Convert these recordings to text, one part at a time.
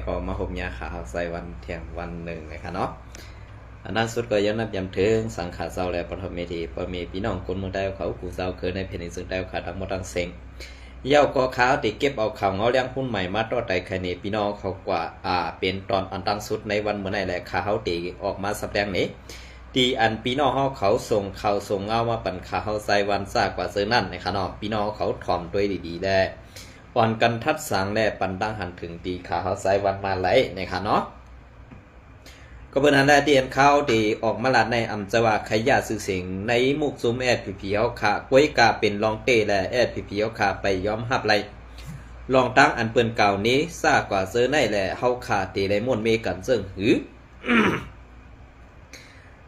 ก็มาห่มยาขาวใส่วันเที่ยงวันหนึ่งนะครับเนาะอันนั้นสุดก็ยังนับยำถึงสังขารเศร้าและปฐมเมธีพอมีพี่น้องคนเมืองใดเขาขู่เศร้าเกิดในแผ่นดินซึ่งได้ขาทั้งหมดทั้งเซ็งเย้าก็ขาวติเก็บเอาข่าวเงาเลี้ยงหุ้นใหม่มาต่อใจใครนี่พี่น้องเขากว่าเป็นตอนอันตั้งสุดในวันเมื่อไหร่แหละข่าวตีออกมาแสดงนี้ตีอันพี่น้องเขาส่งข่าวส่งเงามาปั่นข่าวใส่วันซากกว่าเซอร์นั่นนะครับเนาะพี่น้องเขาถ่อมด้วยดีๆได้อ่อนกันทัดสังแลปันตั้งหันถึงตีขาเขาใส่วันมาไหลนะครับเนาะก็เป็นอันแรกที่เห็นเขาตีออกมาลาดในอัมจวาขยะสื่อเสียงในมุกซุมแอดผีเขาขาก้วยกาเป็นลองเตและแอดผีเขาขาไปย้อมหับไหลลองตั้งอันเปิ่นเก่านี้ซากกว่าเซอร์ในแหละเขาขาตีไรม่วนเมกันซึ่งหือ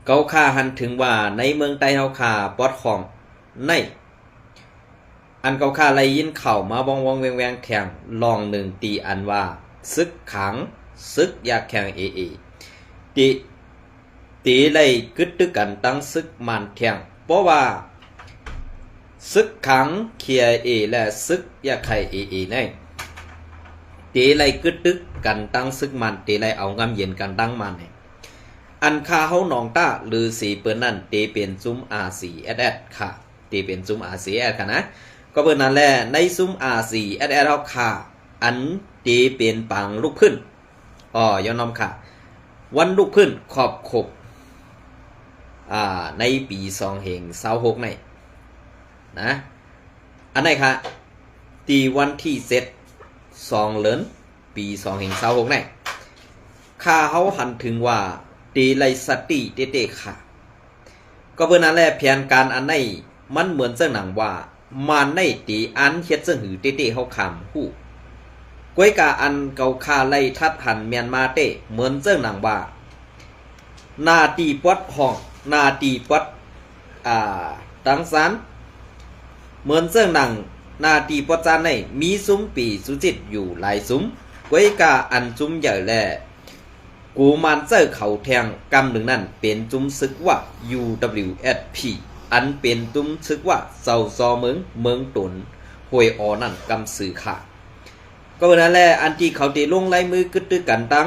เขาขาหันถึงว่าในเมืองใต้เขาขาปอดของในอันเก่าข้าไรยินเข่ามาบองวองแวงแข่งลองหนึ่งตีอันว่าซึกขังซึกอยากแข่งตีไรกึดตึกกันตั้งซึกมันแข่งเพราะว่าซึกขังเคียและซึกอยากไข่นี่ตีไรกึดตึกกันตั้งซึกมันตีไรเอางำเย็นกันตั้งมันอันคาเขาหนองตาหรือสีเปิ้นนั่นตีเป็นซุ้มR4SSค่ะตีเป็นซุ้มR4SSค่ะนะก็เปิ้นนั่นแหละในซุ้มR4SSเอาค่ะอันตีเป็นปังลูกขึ้นย้อนน้อมค่ะวันลูกขึ้นขอบขบในปี2526นี่นะอันไหนคะตีวันที่2 เดือนปี2526นี่ค่าเขาหันถึงว่าตีไลสติเตค่ะก็เพื่อนั่นแหละแผนการอันไหนมันเหมือนเจ้าหนังว่ามันในตีอันเฮ็ดเจ้าหือเตเขาคำหู้ก้วยกาอันเกาคาไลทัดหันเมียนมาเตเหมือนเจ้าหนังว่านาตีปวดห้องนาตีปวดตังสารเหมือนเจ้าหนังนาตีปวดจานในมีซุ้มปีสุจิตอยู่หลายซุ้มก้วยกาอันซุ้มใหญ่แลกูมันเจอเขาแทงกำหนึ่งนั่นเป็นจุ้มซึกว่า UWSP อันเป็นจุ้มซึกว่าเซาซอเมืองตุนหวยอนั่นกำสื่อขาดก็เป็นนั่นแหละอันที่เขาตีลงไล่มือกึดตึกกันตั้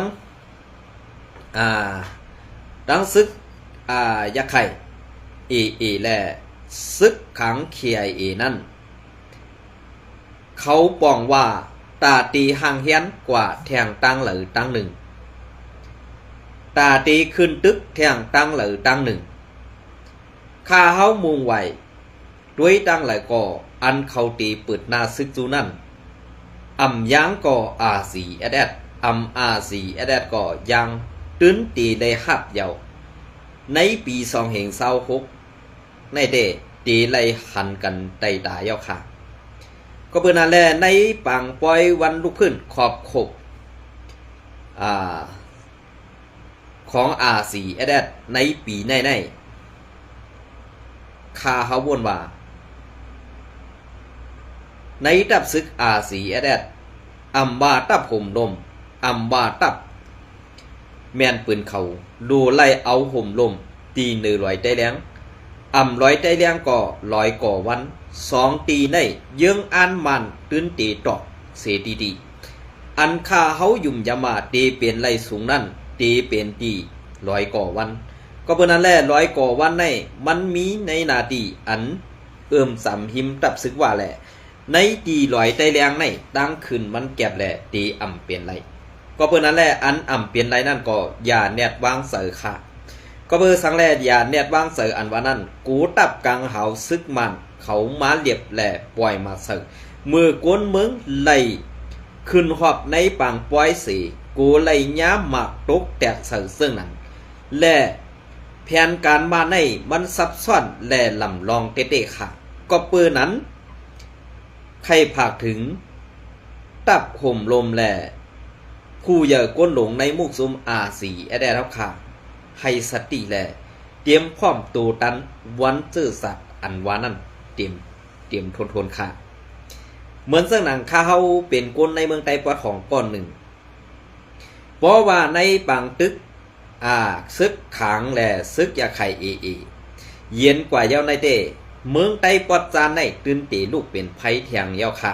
งซึกยักไข่แหละซึกขังเคียนั่นเขาปองว่าตาตีห่างเฮียนกว่าแทงตั้งหรือตั้งหนึ่งตาตีขึ้นตึกแทงตั้งหรือตั้งหนึ่งข้าเฮามุงไหวด้วยตั้งหลายก่ออันเขาตีเปิดหน้าซึกจูนั่นย้างก่อR4SS R4SS ก่อยังตื้นตีได้หับเยาในปี2526ในเดตีไลหันกันไตตายเยาค่ะก็เปิดนั่นแหละในปังปล่อยวันลุกขึ้นขอบขบของ R4SS ในปีในคาเขาวนว่าในตับซึก R4SS บาตับห่มลมบาตับแม่นปืนเขาดูไล่เอาห่มลมตี100ใจแรง100ใจแรงก็100ก่อวัน2ตีในเยื้องอันมันตื้นตีตอกเสตีอันคาเขายุ่มยามาตีเปลี่ยนไล่สูงนั่นตีเป็นตี100ก่อวันก็เป็นนั่นแหละ100ก่อวันในมันมีในนาทีอันสำหิมตับซึกว่าแหละในตี100ใจแรงในตั้งขึ้นมันแก็บแหละตีเปลี่ยนไรก็เป็นนั่นแหละอันเปลี่ยนไรนั่นก็อย่าแนดวางเสือค่ะก็เบอร์สังแลอย่าแนดวางเสืออันว่านั่นกูตับกลางเหาซึกมันเขามาเรียบแหละปล่อยมาเสือมือกวนมึงไล่ขึ้นหอบในปางปล่อยสีกูไล่ย้าหมากตกแตกเสือซึ่งนั้นและแผนการมาในมันซับซ้อนและลำลองเตะค่ะก็เปื้อนั้นใครผากถึงตับห่มลมและผู้ใหญ่ก้นหลงในมุกซุมR4SSแล้วค่ะให้สติแลเตรียมพร้อมตูตันวันเจอสัตว์อันวานั่นเตรียมทนค่ะเหมือนเสื้อหนังข้าเฮาเป็นก้นในเมืองไต้ปอดของก้อนหนึ่งเพราะว่าในปังตึกซึกขังและซึกยาไข่เย็นกว่าเย้าในเต เมืองไต้ปอดจานในตื่นตีลูกเป็นไผ่แทงเย้าค่ะ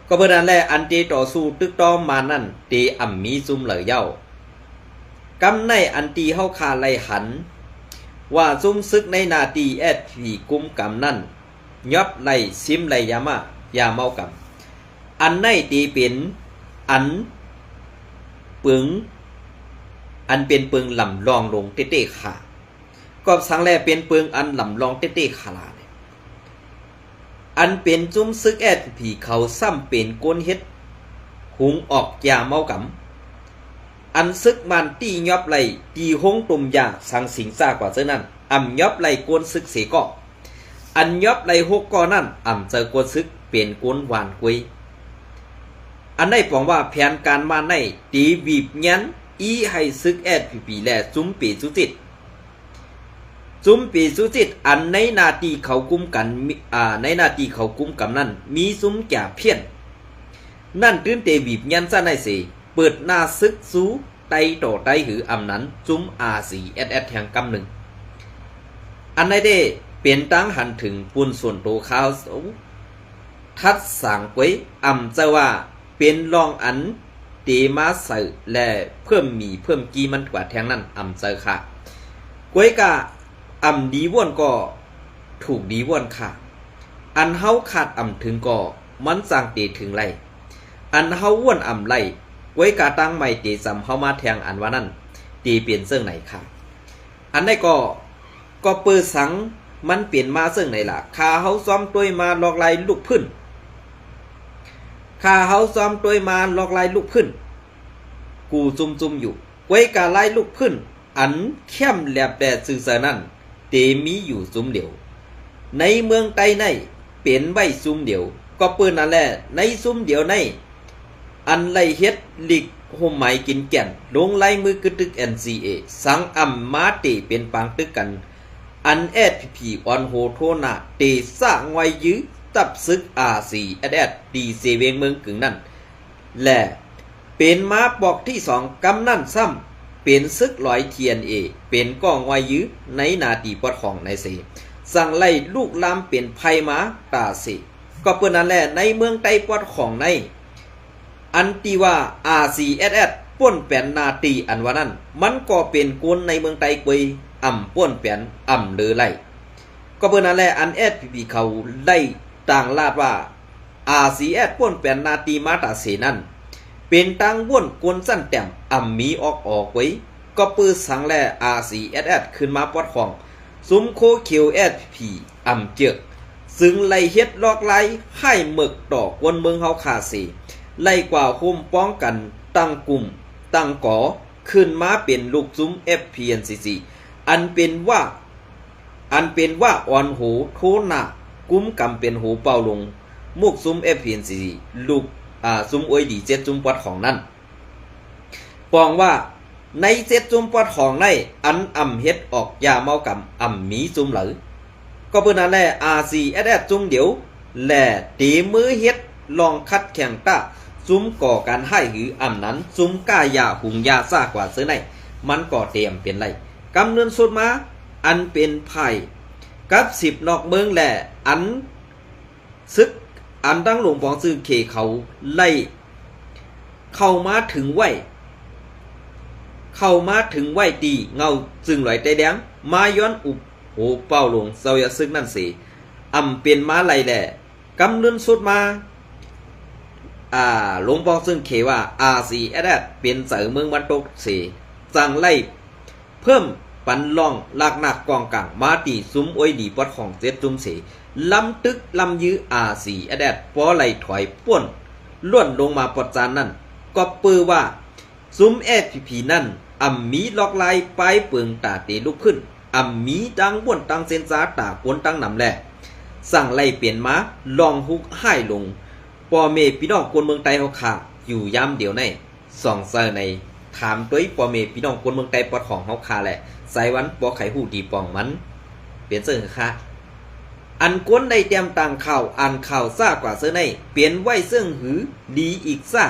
ก็เพื่อนั้นแหละอันเตต่อสู้ตึกต้อมมานั่นเตอ่ำมีซุ่มเหลือเย้ากำในอันตีเฮาคาไลหันว่าซุ่มซึกในนาตีแอดผีกุมกำนั่นยอบไลซิมไลยามายาเมากำอันในตีเป็นอันปึงอันเป็นปึงลำลองลงเต้ๆขาก็สังแลเป็นปึงอันลำลองเต้ๆขาลาเนี่ยอันเป็นจุ้มซึกแอดผีเขาซ้ำเป็นก้นเฮ็ดหุงออกยาเมากำอันซึกมันตียอบไลตีหงตุ่มยาสังสิงซากว่าเจ้านั้นยอบไลกวนซึกเสก็อันยอบไลหกก่อนั่นเจอกวนซึกเป็นกวนหวานกุยอันได้ปองว่าแผนการมาในตีบีบยันอีให้ซึกแอดผีแลจุ้มปีสุจิตจุ้มปีสุจิตอันในนาทีเขากุมกันในนาทีเขากุมกับนั่นมีซุ้มแก่เพี้ยนนั่นตื้นเตบีบยันซะในเสเปิดหน้าซึกซูไตต่อไตหือนั้นจุ้มRCSSแห่งกำหนึ่งอันในได้เป็นตั้งหันถึงปุนส่วนโตข้าวทัดสางไว้จะว่าเป็นรองอันเตมาใส่และเพิ่มมีเพิ่มกีมันกว่าแทงนั้นเจอค่ะก้วยกะดีว่วนก็ถูกดีว่วนค่ะอันเฮาขาดถึงก็มันสร้างเตถึงไรอันเฮาว่วนไรก้วยกะตั้งใหม่เตสำเฮามาแทงอันว่านั้นเตเปลี่ยนเสื่องไหนค่ะอันได้ก็เปิดสังมันเปลี่ยนมาเสื่องไหนล่ะคาเฮาซ้อมตัวมาหลอกลายลูกพื้นข้าเฮาซ้อมตัวมาหลอกลายลูกพื้นกูจุ่มอยู่ไว้กาไล่ลูกพื้นอันเข้มแหลบแดดซื่อเสนั่นเตมีอยู่ซุ่มเดียวในเมืองไต้ในเป็นไว้ซุ่มเดียวก็ปืนนั่นแหละในซุ่มเดียวในอันไล่เฮ็ดลิกห่มไหมกินแก่นลงไล่มือกึตึก NCA สังมาเตเป็นปางตึกกันอันSPPออนโหโทนาเตสร้างไว้ยื้อตับซึกRCSSดีเซเวงเมืองกึ่งนั่นและเป็นมาบอกที่สองกำนั่นซ้ำเป็นซึกลอย TNA เป็นก้องไว้ยื้อในนาตีปอดของในเสสั่งไล่ลูกลามเป็นไพมาตาเสก็เปิ้นนั่นแหละในเมืองไต้ปอดของในอันตีว่า RCSS ป่นแปนนาตีอันว่านั้นมันก็เป็นกวนในเมืองไต้กุยป่นแปนหรือไล่ก็เปิ้นนั่นแหละอัน SPP เขาไล่ต่างลาดว่า RCS ป่นแปนนาตีมาตาเสนั่นเป็นตังว่นกวนสั้นแต้มมีออกไว้ก็ปื้อสังแล RCSS ขึ้นมาปอดของซุ้มโคเขียว SPP เจือกซึ่งไล่เฮ็ดลอกไล่ให้หมึกดอกวนเมืองเฮาคาเสไล่กว่าคุมป้องกันตั้งกลุ่มตั้งก่อขึ้นมาเป็นลูกซุ้ม FPNCC อันเป็นว่าออนโหโทนากุ้มกำเป็นหูเป่าลงมุกซุ้ม FPNCC ลูกซุ้มอวยดีเจ็ดซุ้มปอดของนั่นปองว่าในเจ็ดซุ้มปอดของในอันเฮ็ดออกยาเมากำมีซุ้มเหลือก็เพื่อนั่นแหละ RCSS ซุ้มเดียวแหล่ตีมือเฮ็ดลองคัดแข่งตาซุ้มก่อการให้หือนั้นซุ้มก้ายาหุงยาซ่ากว่าเสือในมันก่อเตรียมเป็นไรกำเนินสุดมาอันเป็นไผ่กับ10นอกเมืองแหล่อันซึกอันตั้งหลวงปองซื้อเคเขาไล่เข้ามาถึงไว้ตีเงาจึงไหลใจแดงมาย้อนอุบโหเป้าหลวงเซายซึกนั่นสิเป็นมาไล่แหล่กำเนินสุดมาหลวงปองซึ่งเคว่า RCSS เป็นเสือเมืองบันตกเสสั่งไล่เพิ่มปันล่องลากหนักกองกลางมาตีซุ้มอวยดีปอดของเจ็ดจุ้มเสลำตึกลำยื้อRCSSปอไหลถอยป่วนล้วนลงมาปอดจานนั่นก็ปือว่าซุ้ม SPP นั่นมีลอกลายปลายเปลืองตาเตลุกขึ้นมีดังบ่วนตังเซนซาตากวนตังนำแหละสั่งไล่เปลี่ยนมาลองฮุกให้ลงปอเมพี่น้องคนเมืองไต้เฮาขาอยู่ยามเดียวในส่องเซอร์ในถามตัวปอเมพี่น้องคนเมืองไต้ปอดของเฮาขาแหละสายวันปอไข่หูดีปองมันเปลี่ยนเสื้อค่ะอันกวนได้เตรียมต่างข่าวอ่านข่าวซ่ากว่าเสื้อในเปลี่ยนไว้เสื้อหือดีอีกซ่า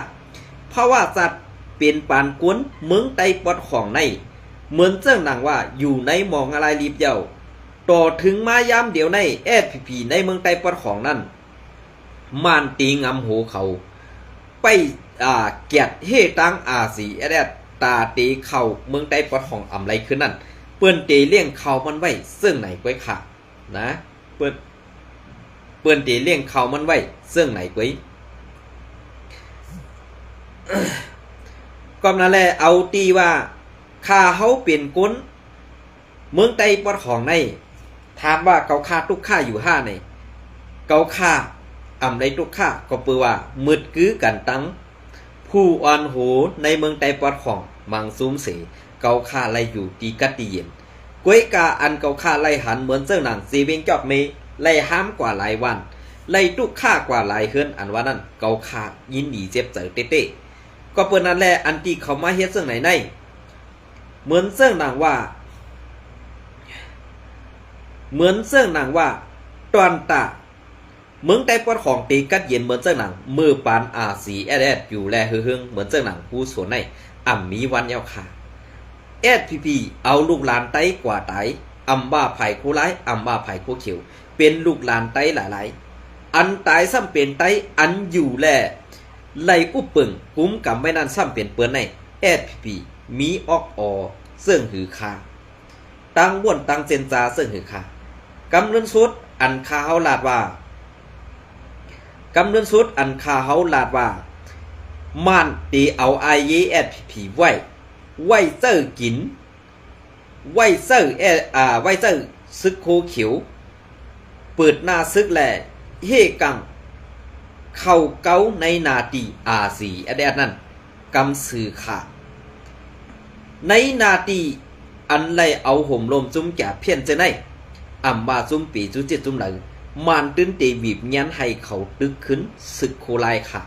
เพราะว่าสัตว์เป็นปานกวนเมืองไต้ปอดของในเหมือนเสื้อหนังว่าอยู่ในหมองอะไรรีบเย้าต่อถึงมายามเดียวใน SPP ในเมืองไต้ปอดของนั่น ม่านตีงำหูเขาไปเกียดเฮตังอาสีแอดตาตีเข่าเมืองใต้ปอดของอำไรขึ้นนั่นเปิ้นตีเลี้ยงเขามันไว้ซึ่งไหนก้อยค่ะนะเปิ้นตีเลี้ยงเขามันไว้ซึ่งไหนก้อยก็นั่นแหละเอาตีว่าข้าเฮาเป็นก้นเมืองใต้ปอดของในถามว่าเกาค่าทุกค่าอยู่ห้าในเกาค่าอำไรทุกค่าก็เปือว่ามืดกื้อกันตั้งผู้อ่อนหูในเมืองใต้ปอดของมังซุ้มเสเกาค่าไล่อยู่ตีกัดตีเย็นก้วยกาอันเกาค่าไล่หันเหมือนเจ้าหนังซีเวงจอบเมไล่ห้ามกว่าหลายวันไล่ทุกค่ากว่าหลายเฮือนอันว่านั้นเกาค่ายินดีเจ็บเจอเต้ๆก็เปิ้นนั่นแหละอันที่เขามาเฮ็ดซึ่งไหนในเหมือนเจ้าหนังว่าตอนตาเมืองใต้ปอดของตีกัดเย็นเหมือนเจ้าหนังมือปานอาสีแอดอยู่แลเฮืองเหมือนเจ้าหนังผู้สวนในมีวันยาวค่ะพีเอาลูกหลานไต้กว่าไต้บ้าไผ่คู่ร้ายบ้าไผ่คู่เขียวเป็นลูกหลานไต้หลายๆอันตายซ้ำเป็นไต้อันอยู่แลไล่อุปปึงกุ้มกำไม่นานซ้ำเป็นเปื้อนในพีมีออกเสื่องหือคาตั้งว่นตั้งเจนจาเสื่องหือคากำเนินสุดอันคาเฮาลาดว่ามานตีเอาพีไว้เจ้ากินไว้เจ้าซึกโคเขียวเปิดหน้าซึกแหล่เฮกังเข้าเก้าในนาตีสีนั่นกำสื่อขาในนาตีอันไลเอาห่มลมจุ้มแก่เพี้ยนเจไนบาจุ้มปีจุ้จิตจุ้มหลังมานตื้นเตบีบยันให้เขาตึกขึ้นซึกโคไลค่ะ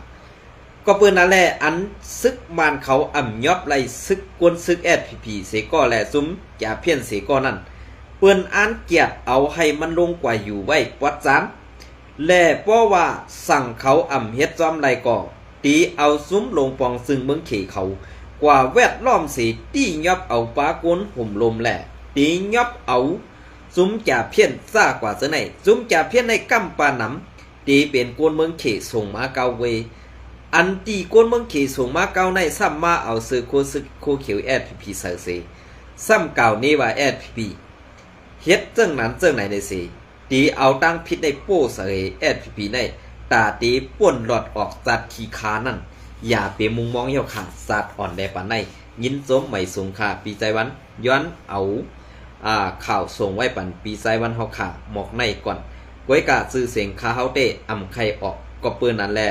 ก็เปิ้นนั่นแหละอันซึกมานเขายอบไล่ซึกกวนซึกพีเสก็แลซุ้มแก่เพี้ยนเสก็นั่นเปิ้นอันเกียดเอาให้มันลงกว่าอยู่ไว้วัดจานแลเพราะว่าสั่งเขาเฮ็ดจอมไรก็ตีเอาซุ้มลงปองซึ่งเมืองเขเขากว่าแวดล้อมสีตียอบเอาปากวนห่มลมแหละตียอบเอาซุ้มจ่าเพี้ยนซ่ากว่าเสไหนซุ้มจ่าเพี้ยนในกำปาหนำตีเป็นกวนเมืองเขส่งมาเกาเวอันตีกวนเมืองเขส่งมาเกาในซ้ำมาเอาซื้อโคเขียวพีเซอร์เซซ้ำเก่านี้ว่าพีเฮ็ดเจ้งนั้นเจ้งไหนในเสตีเอาตั้งพิษในโป้เสยพีในตาตีป่วนหลอดออกจัดขีคานั่นอย่าเปมุงมองเหี่ยวขาดสัตว์อ่อนแดปานในยินสมไม่สงค่าปีใจวันย้อนเอาข่าวส่งไว้ปันปีใจวันเฮาขาหมอกในก่อนก้วยกะซื้อเสียงคาเฮาเตไข่ออกก็เปิ้นนั่นแหละ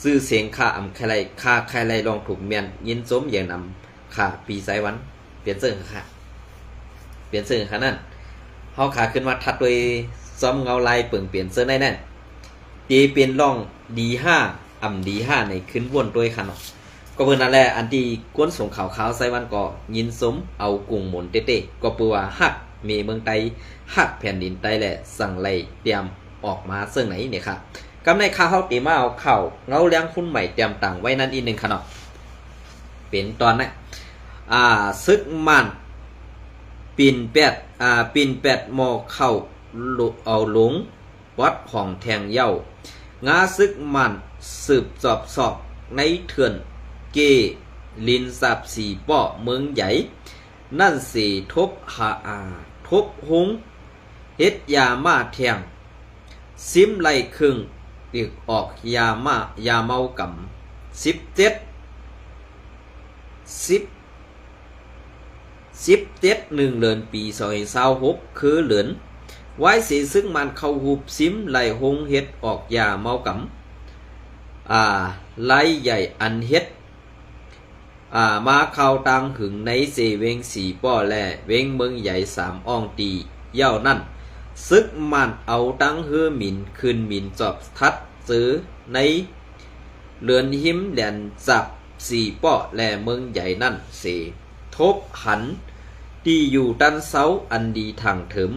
ซื้อเสียงคาไข่ไรคาไข่ไรลองถูกเมียนยินสมอย่างนำขาปีใจวันเปลี่ยนเสื้อค่ะเปลี่ยนเสื้อค่ะนั่นเฮาขาขึ้นมาทัดโดยซ้อมเงาลายเปิ่งเปลี่ยนเสื้อได้แน่ตีเป็นร่องD5D5ในขึ้นวนด้วยค่ะเนาะก็เพิ่นนั่นแหละอันที่กวนส่งข่าวไซวันก็ยินสมเอากุ้งหมุนเต้ๆก็เปื้อว่าฮักเมเมืองไต้ฮักแผ่นดินไต้แหละสั่งไล่เตรียมออกมาซึ่งไหนเนี่ยค่ะกำในข่าวเฮาตีมาเอาข่าวเงาเลี้ยงคุณใหม่เตรียมต่างไว้นั่นอีกนึงค่ะเนาะเป็นตอนนะซึกมันปิ่นแปดหมอเข้าเอาหลงวัดของแทงเย้างาซึกมันสืบสอบในเถื่อนเกลินสับสีป้อเมืองใหญ่นั่นสีทบทบหงเฮ็ดยามาแทงซิมไล่ครึ่งอีกออกยาเมากำ171เดือนปี2026คือเหลือนไว้สีซึ่งมันเข้าหูบซิมไล่หงเฮ็ดออกยาเมากำไล่ใหญ่อันเฮ็ดมาเข้าตังหึงในเสเวงสีป้อแลเวงเมืองใหญ่3อ่องตีเย้านั่นซึกมันเอาตังเฮือหมินคืนหมินจอบทัดซื้อในเรือนหิมแดนจับสีป้อแลเมืองใหญ่นั่นเสทบหันที่อยู่ตันเสาอันดีทางถึม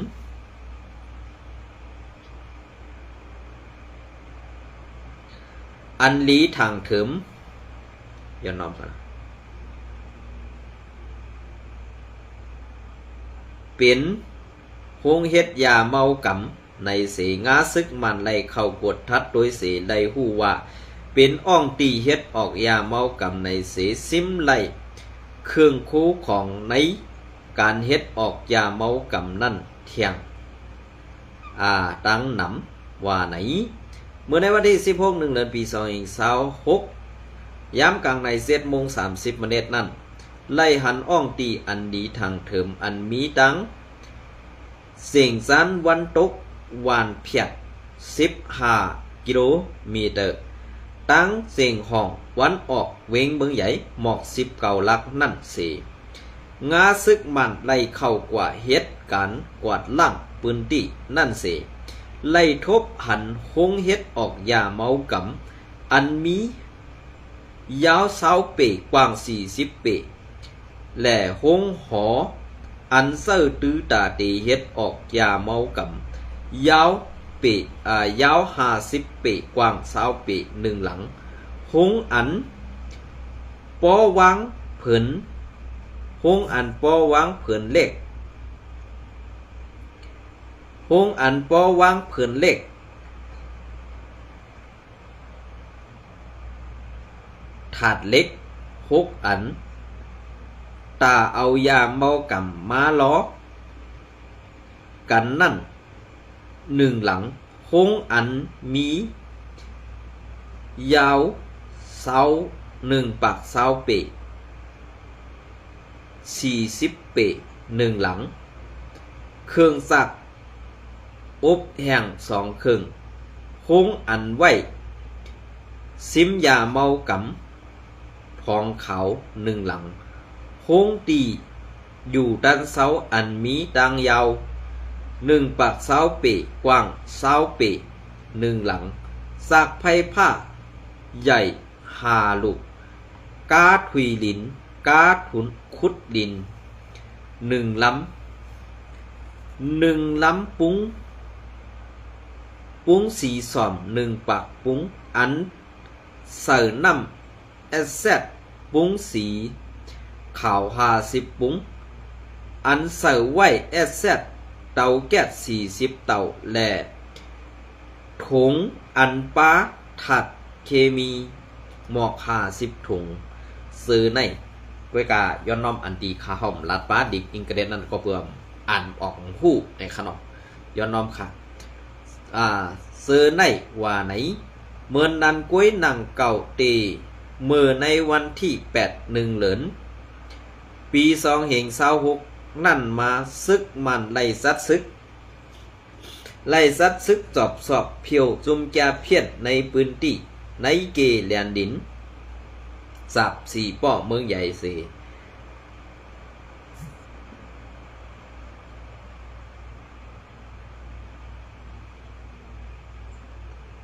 อันลีทางถึมอย่านอมกันเป็นหงเฮ็ดยาเมาก ในเสงาซึกมันไล่เข้ากดทัดโดยเสไล่ฮู้ว่าเป็นอ่องตีเฮ็ดออกยาเมากำในเสซิมไล่เครื่องคูของในการเฮ็ดออกยาเมากำนั่นเที่ยงตั้งหนำว่าไหนเมื่อในวันที่16 เดือนปี2026ยามกลางใน7:30 นนั้นไล่หันอ่องตีอันดีทางเถิมอันมีดังเสียงซันวันตกวานเพียด15 กิโลเมตรตั้งเสียงห้องวันออกเวงเบิงใหญ่หมอก19 ลักนั่นเสงาซึกมันไล่เข้ากว่าเฮ็ดการกวาดล่างปืนตีนั่นเสไล่ทบหันหงเฮ็ดออกยาเมากำอันมียาว20 เปกว้าง40 เปแหล่หงหออันเซอร์ตื้อตาเตเฮ็ดออกยาเมากำยาวยาว50 เปกว้าง20 เป1หลังหงอันปอวังเผินหงอันปอวังเผินเล็กหงอันปอวังเผินเล็กถาดเล็ก6 อันตาเอายาเมากำมาล้อกันนั่น1หลังหงอันมียาว1 ปัก20 เป40 เป1หลังเครื่องสักอบแห้ง2 เครื่องหงอันไว้ซิมยาเมากำทองขาว1หลังหงตีอยู่ด้านเสาอันมีดังยาว1 ปัก20 เปกว้าง20 เป1หลังสากไผ่ผ้าใหญ่5 ลูกกาถุยลินกาทุนขุดดิน1 ลำปุ้งสีส่อม1 ปักปุ้งอันเสิร์น้ำแซดปุ้งสีขาว50 ปุ้งอันเสิร์ไว้แซดเตาแก๊ส40 เตาแหล่ถุงอันป้าถัดเคมีหมอก50 ถุงซื้อในก้วยกาย้อนน้อมอันตีคาหอมลัดป้าดิกอิงกระเด็นนั่นก็เพื่ออ่านออกหู้ในขนมย้อนน้อมค่ะซื้อในว่าไหนเมื่อนั้นก้วยหนังเก่าตีเมื่อในวันที่8 เดือนปี2026นั่นมาซึกมันไล่ซัดซึกจอบสอบเพียวจุมแกเพี้ยนในพื้นที่ในเกแลนดินสับ4 ป้อเมืองใหญ่เส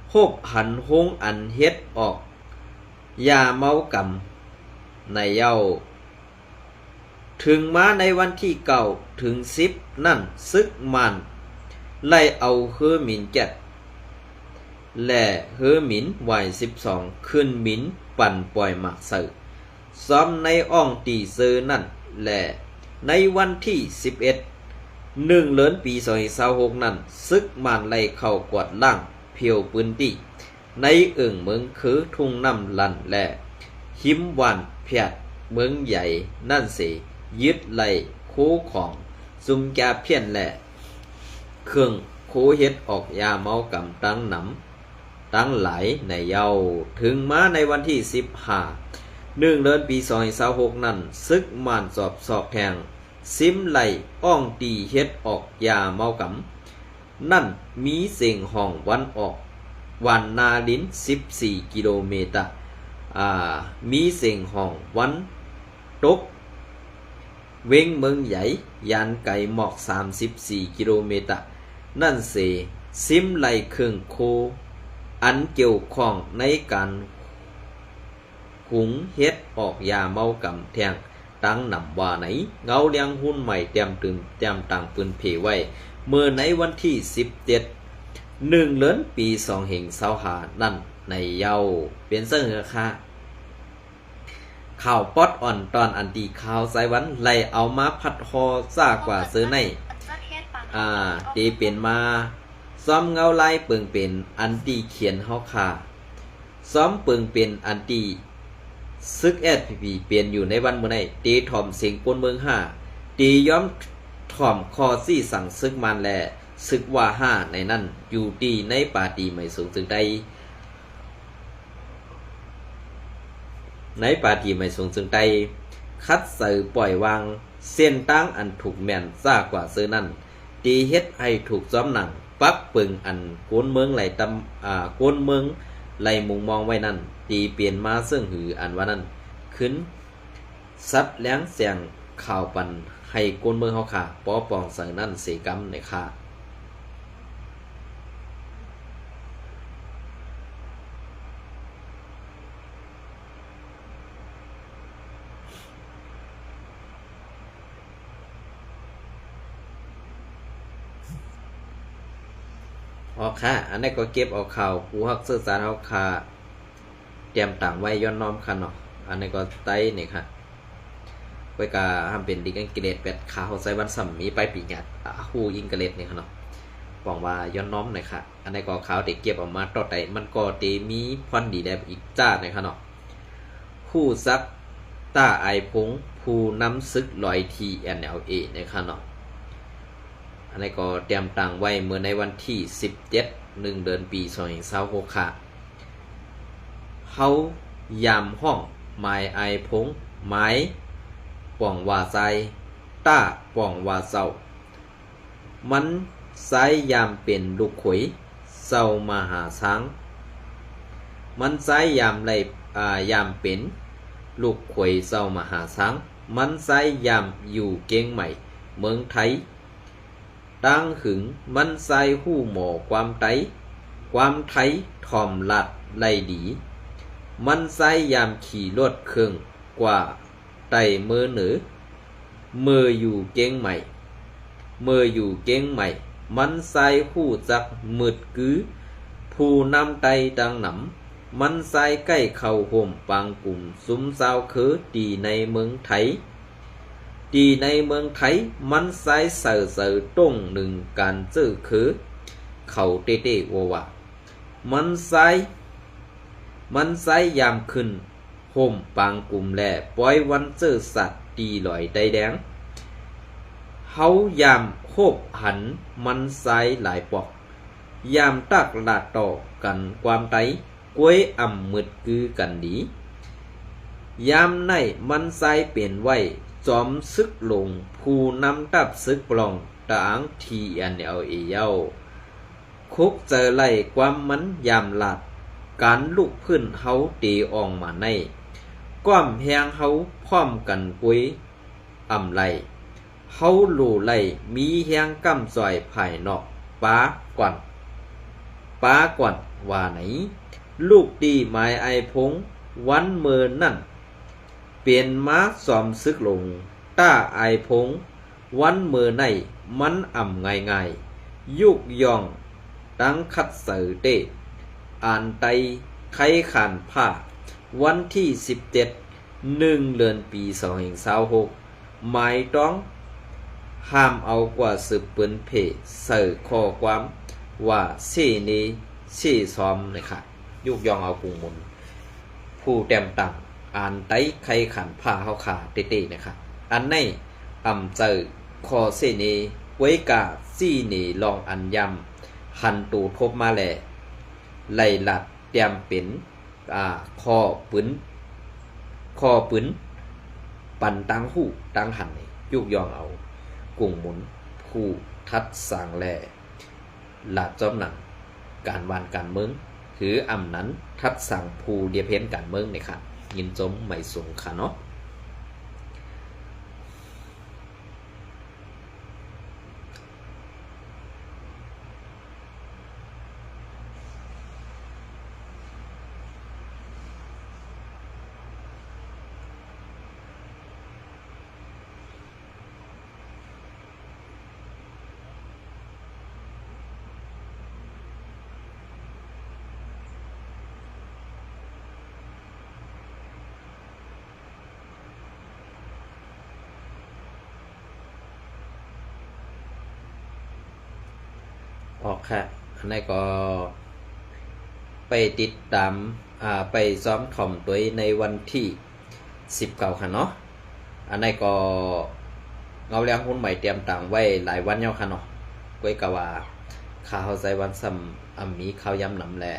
โฮบหันหงอันเฮ็ดออกยาเมากำในเย้าถึงมาในวันที่9 ถึง 10นั่นซึกมันไล่เอาเฮอหมิน7และเฮอหมินวัย12ขึ้นหมินปั่นปล่อยหมากเสือซ้อมในอ่องตีเซอนั่นและในวันที่11 เดือนปี2026นั่นซึกมันไล่เข้ากวาดล่างเพียวปืนตีในเมืองคือทุ่งน้ำลันและหิมวันเพียดเมืองใหญ่นั่นเสยึดไล่โคของซุมแกเพี้ยนและเครื่องโคเฮ็ดออกยาเมากำตั้งหนำตั้งหลายในเยาถึงมาในวันที่15 เดือนปี2026นั่นซึกมันสอบแทงซิมไล่อ่องตีเฮ็ดออกยาเมากำนั่นมีเสียงห้องวันออกวันนาลิน14 กิโลเมตรมีเสียงห้องวันตกเวงเมืองใหญ่ยานไก่หมอก34 กิโลเมตรนั่นเสซิมไล่เครื่องโคอันเกี่ยวข้องในการหุงเฮ็ดออกยาเมากำแทงตั้งนำว่าไหนเงาเลี้ยงหุ้นใหม่เตรียมต่างปืนเพไว้เมื่อในวันที่17 เดือนปี2025นั่นในเยาเป็นเสื้อค่ะข่าวป๊อดอ่อนตอนอันตีข่าวไซวันไล่เอามาพัดฮอซ่ากว่าซื้อในตีเป็นมา ซ้อมเงาลายเปิงเป็นอันตีเขียนเฮาคาซ้อมเปิงเป็นอันตีซึก SPP เปลี่ยนอยู่ในวันมื้อนี้ตีถ่อมเสียงปนเมือง5ตีย้อมถ่อมคอซี่สั่งซึกมันแลซึกว่า5ในนั้นอยู่ตีในปาตีไม่สูงจึงใดในปาตีไม่สูงจึงใดคัดสื่อปล่อยวางเส้นตั้งอันถูกแม่นซ่ากว่าซื้อนั้นตีเฮ็ดให้ถูกซ้อมหนังปักปึงอันโกนเมืองไหลโกนเมืองไหลมุงมองไว้นั่นตีเปลี่ยนมาซึ่งหืออันว่านั้นขึ้นซัดแล้งเสียงข่าวปันให้โกนเมืองเฮาค่ะปอปองใส่นั่นเสกรรมในค่ะออกค่ะอันนี้ก็เก็บเอาข่าวผู้ฮักสื่อสารเฮาค่ะเตรียมต่างไว้ย้อนน้อมค่ะเนาะอันนี้ก็ไต้นี่ค่ะไว้กาทำเป็นดิกอังกฤษเป็ดข่าวใส่วันสัมมีไปปีหยัดฮู้อังกฤษนี่ค่ะเนาะหวังว่าย้อนน้อมหน่อยค่ะอันนี้ก็ข่าวที่เก็บออกมาต่อไปมันก็ตีมีพรดีได้อีกจ้าหน่อยค่ะเนาะคู่ซักต้าไอพงผู้นำศึกลอย TNLA นะคะเนาะอันนี้ก็เตรียมต่างไว้เมื่อในวันที่17 1 เดือนปี2026ค่ะเฮายามห้องหมายไอพงหมายป่องว่าใจต้าป่องว่าเศร้ามันไซยามเป็นลูกขวยเศร้ามาหาช้างมันไซยามไรยามเป็นลูกขวยเศร้ามาหาช้างมันไซยามอยู่เก่งใหม่เมืองไทยตั้งหึงมันไซหู้หมอความไตความไทยทอมลัดไล่ดีมันไซยามขี่รถเครื่องกว่าไตมือเหนือมืออยู่เก่งใหม่มืออยู่เก่งใหม่มันไซหู้จักมืดกือผู้นำไตดังหนำมันไซใกล้เข้าห่มปังกลุ่มซุ้มซาวคือดีในเมืองไทยดีในเมืองไทยมันไซเสือเสือต้งหนึ่งการจื้อคือเขาเต้เต้วัวมันไซยามขึ้นห่มปังกลุ่มแหล่ปล่อยวันเจอสัตว์ตีลอยไตแดงเฮายามโคบหันมันไซหลายปอกยามตักลาดต่อกันความไตกล้วยอ่ำมืดคือกันดียามในมันไซเปลี่ยนไว้จอมซึกลงผู้นำตับซึกปลองตาง TNLA เย้าคุกเจอไล่ความมันยามลาดการลุกพื้นเฮาตีอองมาในก้อมแหงเฮาพร้อมกันกวยอ่ำไล่เฮาลู่ไล่มีแหงกำซอยภายนอกป้าก่อนว่าไหนลูกดีหมายไอพงวันเมินนั่นเปลี่ยนมาสอมซึกลงต้าไอพงวันเมินในมันอ่ำง่ายยุกย่องตั้งคัดเสือเตอ่านไตไขขานผ้าวันที่17 1 เดือนปี2026หมายต้องห้ามเอากว่าสืบเปิ้นเพเสือข้อความว่าเสนีเสซ้อมเลยค่ะยุกย่องเอากรุงมนผู้แต้มต่ำอ่านไตไขขันผ้าเฮาขาเต้ๆนะครับอันในอ่ำเจอคอเสนีไว้กาซี่นีลองอันยำหันตูทบมาแลไล่หลัดเตรียมเป็นคอปืนปันตังหูตังหันยุกยองเอากุ่งหมุนผู้ทัดสางแลหลาดจอมหนังการวานการเมืองคืออำนั้นทัดสั่งผู้เดียเพ้นการเมืองเนี่ยค่ะยินจมไม่สูงค่ะเนาะออกค่ะ อันนี้ก็ไปติดตามไปซ้อมถ่อมตัวในวันที่19ค่ะเนาะอันนี้ก็เงาเลี้ยงหุ้นใหม่เตรียมต่างไว้หลายวันแล้วค่ะเนาะก้อยกะว่าข้าวใส่วันซ้ำมีข้าวยำนำแหละ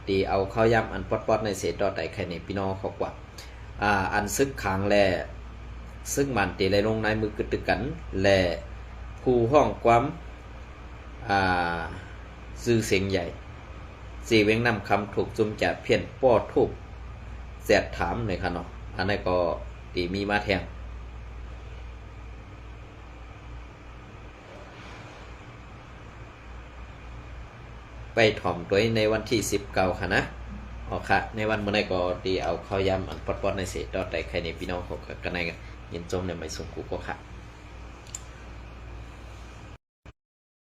ตีเอาข้าวยำอันปอดๆในเศษดอไต่ไข่ในพี่น้องเขากว่าอันซึกขังแลซึ่งมันตีเลยลงในมือกึดตึกกันแลผู้ห้องความซื้อเสียงใหญ่สีเวงนำคำถูกจุ่มจากเพี้ยนป้อทูบแสดถามเลยค่ะเนาะอันนี้ก็ตีมีมาแทงไปถ่อมตัวในวันที่19ค่ะนะอ๋อค่ะในวันเมื่อไหร่ก็ตีเอาข้าวยำอันปอดๆในเศษดอดไต่ไข่ในพี่น้องเขากันในกันยินจมในไม่สมกูก็ค่ะ